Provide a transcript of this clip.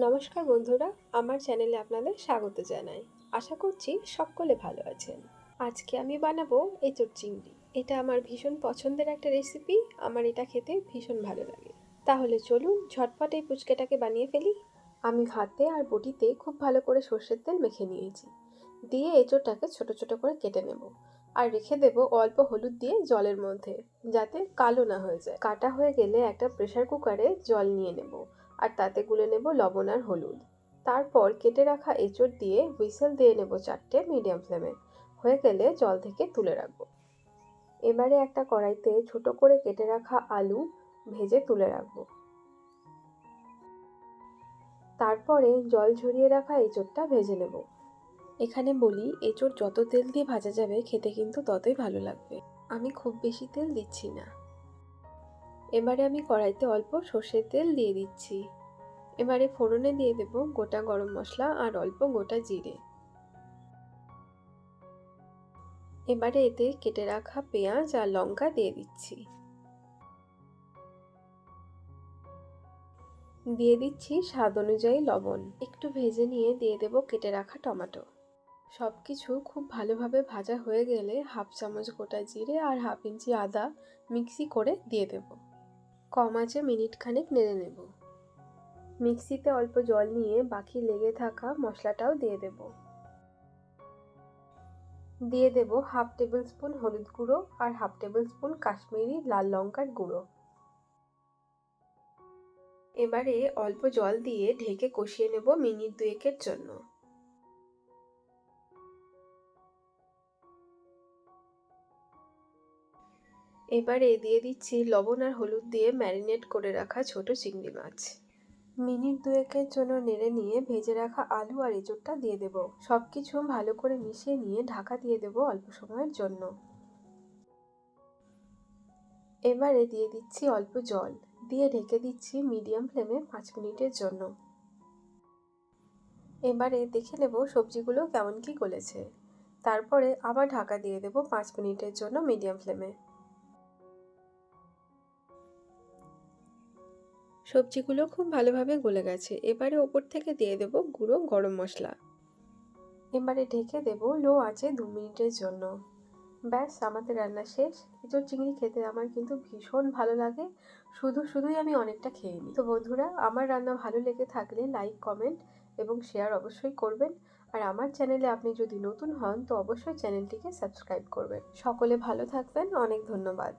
নমস্কার বন্ধুরা, আমার চ্যানেলে আপনাদের স্বাগত জানাই। আশা করছি সকলে ভালো আছেন। আজকে আমি বানাবো এঁচোড় চিংড়ি। এটা আমার ভীষণ পছন্দের একটা রেসিপি। আমার এটা খেতে ভীষণ ভালো লাগে। তাহলে চলুন ঝটপট এই পুচকেটাকে বানিয়ে ফেলি। আমি হাতে আর বটিতে খুব ভালো করে সর্ষের তেল মেখে নিয়েছি। দিয়ে এঁচোড়টাকে ছোট ছোট করে কেটে নেব আর রেখে দেব অল্প হলুদ দিয়ে জলের মধ্যে, যাতে কালো না হয়ে যায়। কাটা হয়ে গেলে একটা প্রেসার কুকারে জল নিয়ে নেব আর তাতে গুলে নেব লবণ আর হলুদ। তারপর কেটে রাখা এঁচোড় দিয়ে হুইসেল দিয়ে নেব 4টে মিডিয়াম ফ্লেমে। হয়ে গেলে জল থেকে তুলে রাখবো। এবারে একটা কড়াইতে ছোট করে কেটে রাখা আলু ভেজে তুলে রাখবো। তারপরে জল ঝরিয়ে রাখা এঁচোড়টা ভেজে নেব। এখানে বলি, এঁচোড় যত তেল দিয়ে ভাজা যাবে খেতে কিন্তু ততই ভালো লাগবে। আমি খুব বেশি তেল দিচ্ছি না। এবারে আমি কড়াইতে অল্প সর্ষের তেল দিয়ে দিচ্ছি। এবারে ফোড়নে দিয়ে দেব গোটা গরম মশলা আর অল্প গোটা জিরে। এবারে এতে কেটে রাখা পেঁয়াজ আর লঙ্কা দিয়ে দিচ্ছি। দিয়ে দিচ্ছি স্বাদ অনুযায়ী লবণ। একটু ভেজে নিয়ে দিয়ে দেব কেটে রাখা টমেটো। সবকিছু খুব ভালোভাবে ভাজা হয়ে গেলে হাফ চামচ গোটা জিরে আর হাফ ইঞ্চি আদা মিক্সি করে দিয়ে দেব। কম আঁচে মিনিট খানেক নেড়ে নেব। মিক্সিতে অল্প জল নিয়ে বাকি লেগে থাকা মশলাটাও দিয়ে দেব। দিয়ে দেব হাফ টেবিল স্পুন হলুদ গুঁড়ো আর হাফ টেবিল স্পুন কাশ্মীরি লাল লঙ্কার গুঁড়ো। এবারে অল্প জল দিয়ে ঢেকে কষিয়ে নেব মিনিট 2-এর জন্য। এবারে দিয়ে দিচ্ছি লবণ আর হলুদ দিয়ে ম্যারিনেট করে রাখা ছোট চিংড়ি মাছ। মিনিট 2-এর জন্য নেড়ে নিয়ে ভেজে রাখা আলু আর এঁচোড়টা দিয়ে দেব। সবকিছু ভালো করে মিশিয়ে নিয়ে ঢাকা দিয়ে দেব অল্প সময়ের জন্য। এবারে দিয়ে দিচ্ছি অল্প জল, দিয়ে ঢেকে দিচ্ছি মিডিয়াম ফ্লেমে 5 মিনিটের জন্য। এবারে দেখে নেব সবজিগুলো কেমন কি গলেছে। তারপরে আবার ঢাকা দিয়ে দেব 5 মিনিটের জন্য মিডিয়াম ফ্লেমে। সবজিগুলো খুব ভালোভাবে গলে গেছে। এবারে ওপর থেকে দিয়ে দেব গুঁড়ো গরম মশলা। এবারে ঢেকে দেব লো আঁচে 2 মিনিটের জন্য। ব্যাস, আমাদের রান্না শেষ। এঁচোড় চিংড়ি খেতে আমার কিন্তু ভীষণ ভালো লাগে। শুধুই আমি অনেকটা খেয়ে নিই। তো বন্ধুরা, আমার রান্না ভালো লেগে থাকলে লাইক, কমেন্ট এবং শেয়ার অবশ্যই করবেন। আর আমার চ্যানেলে আপনি যদি নতুন হন তো অবশ্যই চ্যানেলটিকে সাবস্ক্রাইব করবেন। সকলে ভালো থাকবেন। অনেক ধন্যবাদ।